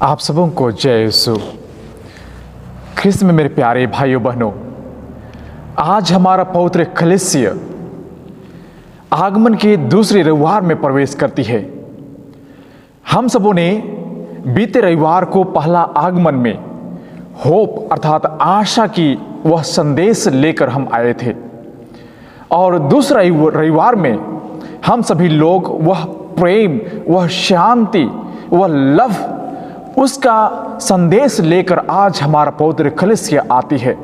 आप सबों को जय यीशु ख्रिस्त में। मेरे प्यारे भाइयों बहनों, आज हमारा पवित्र कलीसिया आगमन के दूसरे रविवार में प्रवेश करती है। हम सबों ने बीते रविवार को पहला आगमन में होप अर्थात आशा की वह संदेश लेकर हम आए थे, और दूसरा रविवार में हम सभी लोग वह प्रेम, वह शांति, वह लव, उसका संदेश लेकर आज हमारा पवित्र कलीसिया आती है।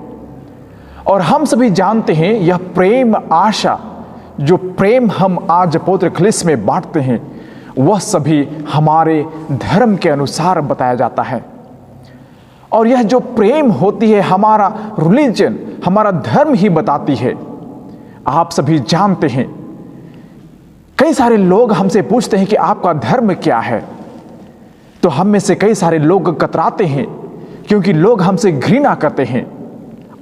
और हम सभी जानते हैं यह प्रेम, आशा, जो प्रेम हम आज पवित्र कलीसिया में बांटते हैं, वह सभी हमारे धर्म के अनुसार बताया जाता है। और यह जो प्रेम होती है, हमारा रिलीजन, हमारा धर्म ही बताती है। आप सभी जानते हैं, कई सारे लोग हमसे पूछते हैं कि आपका धर्म क्या है, तो हम में से कई सारे लोग कतराते हैं, क्योंकि लोग हमसे घृणा करते हैं।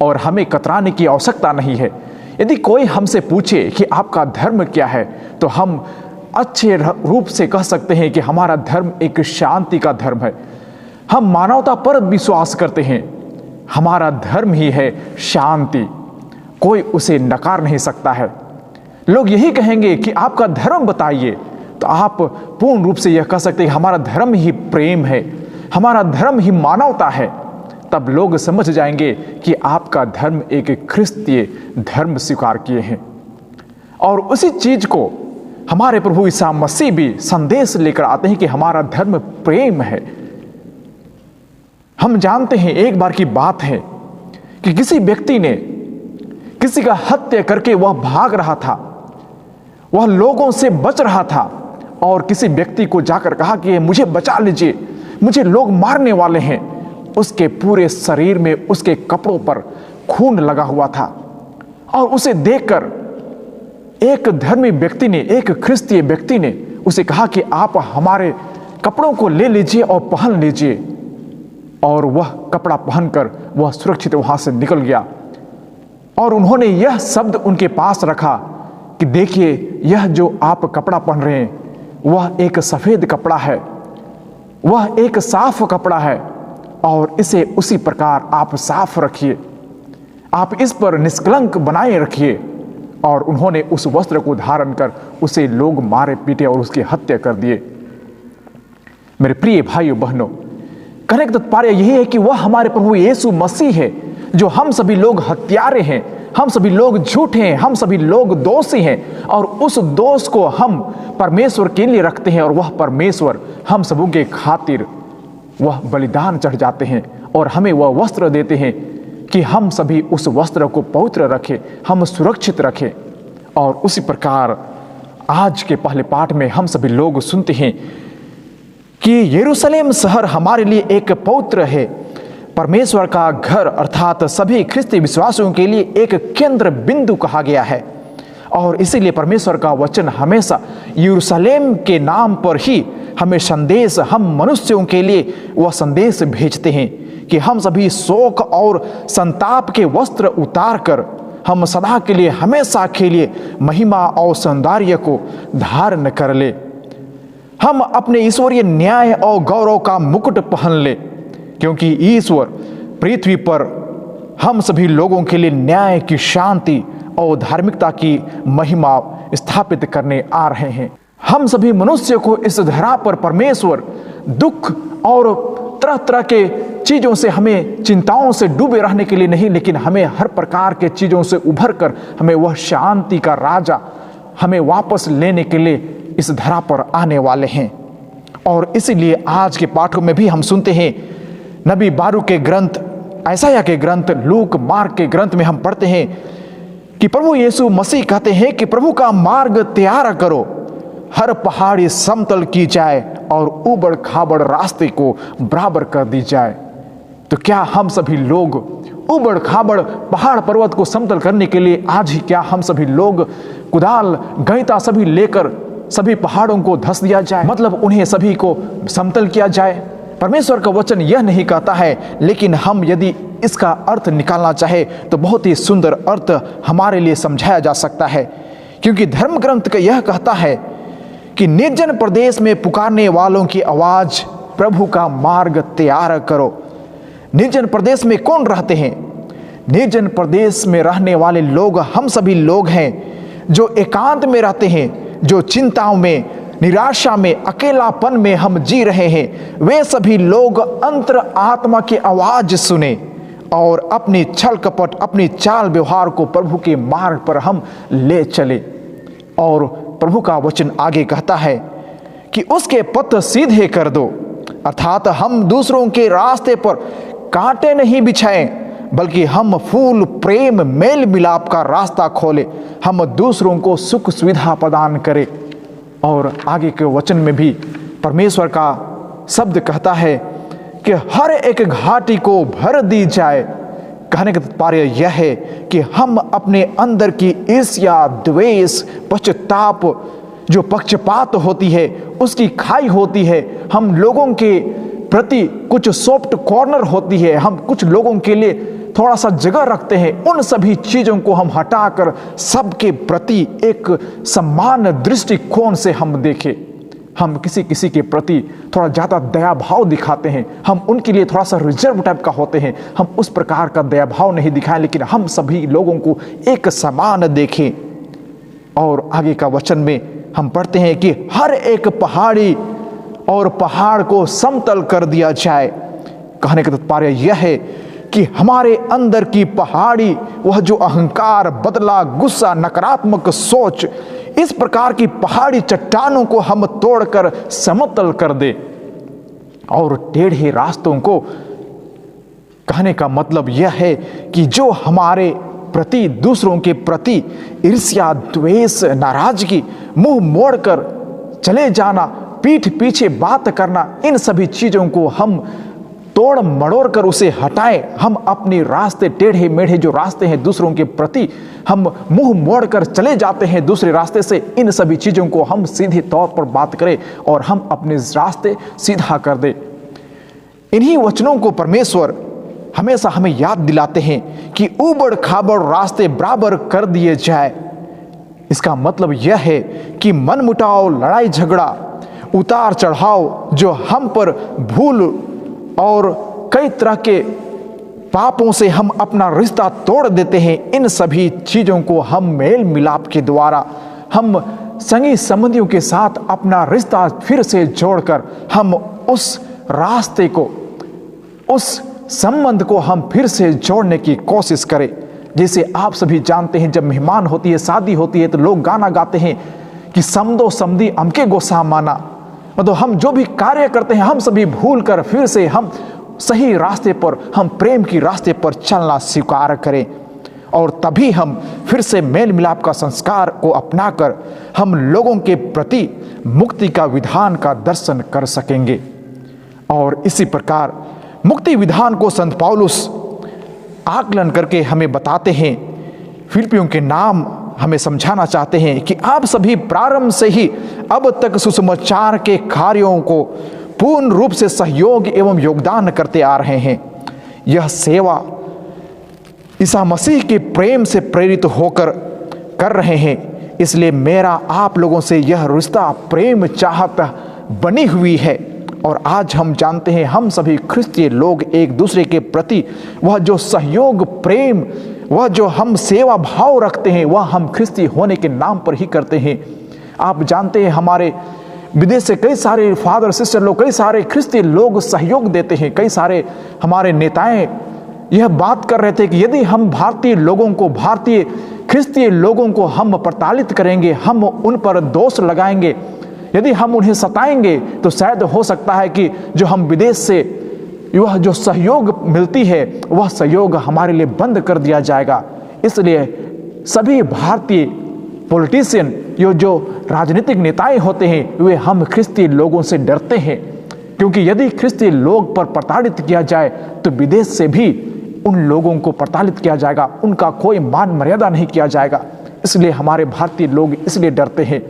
और हमें कतराने की आवश्यकता नहीं है। यदि कोई हमसे पूछे कि आपका धर्म क्या है, तो हम अच्छे रूप से कह सकते हैं कि हमारा धर्म एक शांति का धर्म है। हम मानवता पर विश्वास करते हैं, हमारा धर्म ही है शांति, कोई उसे नकार नहीं सकता है। लोग यही कहेंगे कि आपका धर्म बताइए, तो आप पूर्ण रूप से यह कह सकते हैं कि हमारा धर्म ही प्रेम है, हमारा धर्म ही मानवता है। तब लोग समझ जाएंगे कि आपका धर्म एक ख्रिस्तीय धर्म स्वीकार किए हैं। और उसी चीज को हमारे प्रभु ईसा मसीह भी संदेश लेकर आते हैं कि हमारा धर्म प्रेम है। हम जानते हैं, एक बार की बात है कि किसी व्यक्ति ने किसी का हत्या करके वह भाग रहा था, वह लोगों से बच रहा था, और किसी व्यक्ति को जाकर कहा कि मुझे बचा लीजिए, मुझे लोग मारने वाले हैं। उसके पूरे शरीर में, उसके कपड़ों पर खून लगा हुआ था। और उसे देखकर एक धर्मी व्यक्ति ने, एक ख्रिस्तीय व्यक्ति ने उसे कहा कि आप हमारे कपड़ों को ले लीजिए और पहन लीजिए। और वह कपड़ा पहनकर वह सुरक्षित वहां से निकल गया। और उन्होंने यह शब्द उनके पास रखा कि देखिए, यह जो आप कपड़ा पहन रहे हैं वह एक सफेद कपड़ा है, वह एक साफ कपड़ा है, और इसे उसी प्रकार आप साफ रखिए, आप इस पर निष्कलंक बनाए रखिए। और उन्होंने उस वस्त्र को धारण कर उसे लोग मारे पीटे और उसकी हत्या कर दिए। मेरे प्रिय भाइयों बहनों, कहने का तात्पर्य यही है कि वह हमारे प्रभु यीशु मसीह है, जो हम सभी लोग हत्यारे हैं, हम सभी लोग झूठे हैं, हम सभी लोग दोषी हैं। और उस दोष को हम परमेश्वर के लिए रखते हैं, और वह परमेश्वर हम सबों के खातिर वह बलिदान चढ़ जाते हैं, और हमें वह वस्त्र देते हैं कि हम सभी उस वस्त्र को पवित्र रखें, हम सुरक्षित रखें। और उसी प्रकार आज के पहले पाठ में हम सभी लोग सुनते हैं कि यरूशलेम शहर हमारे लिए एक पवित्र है, परमेश्वर का घर, अर्थात सभी ख्रिस्ती विश्वासियों के लिए एक केंद्र बिंदु कहा गया है। और इसीलिए परमेश्वर का वचन हमेशा यरूशलेम के नाम पर ही हमें संदेश, हम मनुष्यों के लिए वह संदेश भेजते हैं कि हम सभी शोक और संताप के वस्त्र उतार कर हम सदा के लिए, हमेशा के लिए महिमा और सौंदर्य को धारण कर ले। हम अपने ईश्वरीय न्याय और गौरव का मुकुट पहन ले, क्योंकि ईश्वर पृथ्वी पर हम सभी लोगों के लिए न्याय की, शांति और धार्मिकता की महिमा स्थापित करने आ रहे हैं। हम सभी मनुष्य को इस धरा पर परमेश्वर दुख और तरह तरह के चीजों से, हमें चिंताओं से डूबे रहने के लिए नहीं, लेकिन हमें हर प्रकार के चीजों से उभर कर हमें वह शांति का राजा हमें वापस लेने के लिए इस धरा पर आने वाले हैं। और इसीलिए आज के पाठों में भी हम सुनते हैं, नबी बारूक के ग्रंथ, यशायाह के ग्रंथ, लूक, मार्क के ग्रंथ में हम पढ़ते हैं कि प्रभु यीशु मसीह कहते हैं कि प्रभु का मार्ग तैयार करो, हर पहाड़ी समतल की जाए और उबड़ खाबड़ रास्ते को बराबर कर दी जाए। तो क्या हम सभी लोग उबड़ खाबड़ पहाड़ पर्वत को समतल करने के लिए आज ही क्या हम सभी लोग कुदाल, गैंता सभी लेकर सभी पहाड़ों को धस दिया जाए, मतलब उन्हें सभी को समतल किया जाए? परमेश्वर का वचन यह नहीं कहता है, लेकिन हम यदि इसका अर्थ निकालना चाहे तो बहुत ही सुंदर अर्थ हमारे लिए समझाया जा सकता है। क्योंकि धर्म ग्रंथ का यह कहता है कि निर्जन प्रदेश में पुकारने वालों की आवाज प्रभु का मार्ग तैयार करो। निर्जन प्रदेश में कौन रहते हैं? निर्जन प्रदेश में रहने वाले लोग हम सभी लोग हैं जो एकांत में रहते हैं, जो चिंताओं में, निराशा में, अकेलापन में हम जी रहे हैं। वे सभी लोग अंतर आत्मा की आवाज सुने और अपनी छल कपट, अपनी चाल व्यवहार को प्रभु के मार्ग पर हम ले चले। और प्रभु का वचन आगे कहता है कि उसके पथ सीधे कर दो, अर्थात हम दूसरों के रास्ते पर कांटे नहीं बिछाएं, बल्कि हम फूल, प्रेम, मेल मिलाप का रास्ता खोले, हम दूसरों को सुख सुविधा प्रदान करें। और आगे के वचन में भी परमेश्वर का शब्द कहता है कि हर एक घाटी को भर दी जाए। कहने का तात्पर्य यह है कि हम अपने अंदर की ईर्ष्या, द्वेष, पश्चाताप, जो पक्षपात होती है, उसकी खाई होती है, हम लोगों के प्रति कुछ सॉफ्ट कॉर्नर होती है, हम कुछ लोगों के लिए थोड़ा सा जगह रखते हैं, उन सभी चीज़ों को हम हटाकर सबके प्रति एक समान दृष्टिकोण से हम देखें। हम किसी किसी के प्रति थोड़ा ज़्यादा दया भाव दिखाते हैं, हम उनके लिए थोड़ा सा रिजर्व टाइप का होते हैं, हम उस प्रकार का दया भाव नहीं दिखाएं, लेकिन हम सभी लोगों को एक समान देखें। और आगे का वचन में हम पढ़ते हैं कि हर एक पहाड़ी और पहाड़ को समतल कर दिया जाए। कहने का तात्पर्य यह है कि हमारे अंदर की पहाड़ी, वह जो अहंकार, बदला, गुस्सा, नकारात्मक सोच, इस प्रकार की पहाड़ी चट्टानों को हम तोड़कर समतल कर दे और टेढ़े रास्तों को, कहने का मतलब यह है कि जो हमारे प्रति, दूसरों के प्रति ईर्ष्या, द्वेष, नाराजगी, मुंह मोड़कर चले जाना, पीठ पीछे बात करना, इन सभी चीजों को हम तोड़ मड़ोड़ कर उसे हटाएं। हम अपने रास्ते, टेढ़े मेढ़े जो रास्ते हैं दूसरों के प्रति, हम मुंह मोड़कर चले जाते हैं दूसरे रास्ते से, इन सभी चीजों को हम सीधे तौर पर बात करें और हम अपने रास्ते सीधा कर दें। इन्हीं वचनों को परमेश्वर हमेशा हमें याद दिलाते हैं कि ऊबड़ खाबड़ रास्ते बराबर कर दिए जाए। इसका मतलब यह है कि मनमुटाव, लड़ाई झगड़ा, उतार चढ़ाव जो हम पर भूल और कई तरह के पापों से हम अपना रिश्ता तोड़ देते हैं, इन सभी चीज़ों को हम मेल मिलाप के द्वारा, हम संगी संबंधियों के साथ अपना रिश्ता फिर से जोड़कर हम उस रास्ते को, उस संबंध को हम फिर से जोड़ने की कोशिश करें। जैसे आप सभी जानते हैं, जब मेहमान होती है, शादी होती है, तो लोग गाना गाते हैं कि समदो समदी अमके गोसा माना। मतलब हम जो भी कार्य करते हैं, हम सभी भूल कर फिर से हम सही रास्ते पर, हम प्रेम की रास्ते पर चलना स्वीकार करें और तभी हम फिर से मेल मिलाप का संस्कार को अपनाकर हम लोगों के प्रति मुक्ति का विधान का दर्शन कर सकेंगे। और इसी प्रकार मुक्ति विधान को संत पौलुस आकलन करके हमें बताते हैं, फिलिपियों के नाम हमें समझाना चाहते हैं कि आप सभी प्रारंभ से ही अब तक सुसमाचार के कार्यों को पूर्ण रूप से सहयोग एवं योगदान करते आ रहे हैं। यह सेवा ईसा मसीह के प्रेम से प्रेरित होकर कर रहे हैं। इसलिए मेरा आप लोगों से यह रिश्ता प्रेम चाहत बनी हुई है। और आज हम जानते हैं, हम सभी ख्रिस्तीय लोग एक दूसरे के प्रति वह जो सहयोग, प्रेम, वह जो हम सेवा भाव रखते हैं, वह हम ख्रिस्ती होने के नाम पर ही करते हैं। आप जानते हैं, हमारे विदेश से कई सारे फादर सिस्टर लोग, कई सारे ख्रिस्ती लोग सहयोग देते हैं। कई सारे हमारे नेताएं यह बात कर रहे थे कि यदि हम भारतीय लोगों को, भारतीय ख्रिस्तीय लोगों को हम प्रताड़ित करेंगे, हम उन पर दोष लगाएंगे, यदि हम उन्हें सताएंगे, तो शायद हो सकता है कि जो हम विदेश से वह जो सहयोग मिलती है, वह सहयोग हमारे लिए बंद कर दिया जाएगा। इसलिए सभी भारतीय पॉलिटिशियन, ये जो राजनीतिक नेताएं होते हैं, वे हम ख्रिस्ती लोगों से डरते हैं, क्योंकि यदि ख्रिस्ती लोग पर प्रताड़ित किया जाए तो विदेश से भी उन लोगों को प्रताड़ित किया जाएगा, उनका कोई मान मर्यादा नहीं किया जाएगा। इसलिए हमारे भारतीय लोग इसलिए डरते हैं।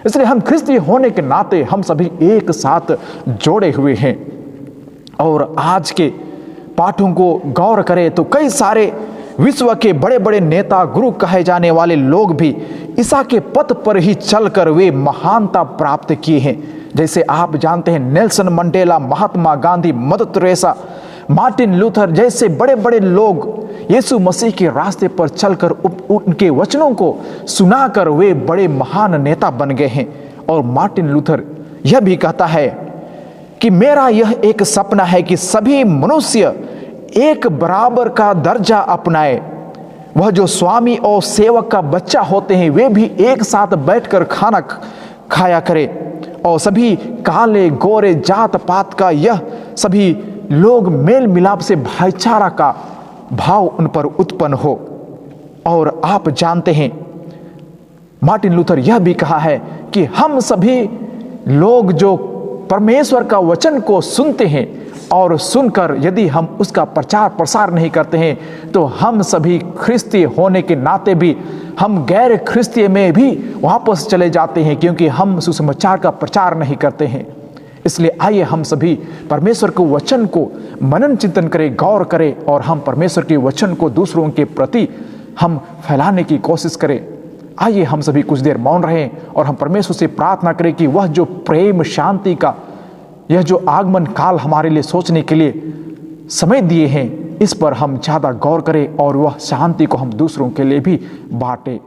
इसलिए हम ख्रिस्ती होने के नाते हम सभी एक साथ जोड़े हुए हैं। और आज के पाठों को गौर करें तो कई सारे विश्व के बड़े बड़े नेता, गुरु कहे जाने वाले लोग भी ईसा के पथ पर ही चलकर वे महानता प्राप्त किए हैं। जैसे आप जानते हैं Nelson Mandela, Mahatma Gandhi, Mother Teresa, Martin Luther जैसे बड़े बड़े लोग यीशु मसीह के रास्ते पर चलकर उनके वचनों को सुनाकर वे बड़े महान नेता बन गए हैं। और मार्टिन लूथर यह भी कहता है कि मेरा यह एक सपना है कि सभी मनुष्य एक बराबर का दर्जा अपनाए। वह जो स्वामी और सेवक का बच्चा होते हैं वे भी एक साथ बैठकर खाना खाया करे, और सभी काले गोरे जात पात का यह सभी लोग मेल मिलाप से भाईचारा का भाव उन पर उत्पन्न हो। और आप जानते हैं मार्टिन लूथर यह भी कहा है कि हम सभी लोग जो परमेश्वर का वचन को सुनते हैं और सुनकर यदि हम उसका प्रचार प्रसार नहीं करते हैं तो हम सभी ख्रिस्ती होने के नाते भी हम गैर ख्रिस्ती में भी वापस चले जाते हैं, क्योंकि हम सुसमाचार का प्रचार नहीं करते हैं। इसलिए आइए हम सभी परमेश्वर के वचन को मनन चिंतन करें, गौर करें, और हम परमेश्वर के वचन को दूसरों के प्रति हम फैलाने की कोशिश करें। आइए हम सभी कुछ देर मौन रहें और हम परमेश्वर से प्रार्थना करें कि वह जो प्रेम शांति का यह जो आगमन काल हमारे लिए सोचने के लिए समय दिए हैं, इस पर हम ज़्यादा गौर करें और वह शांति को हम दूसरों के लिए भी बांटें।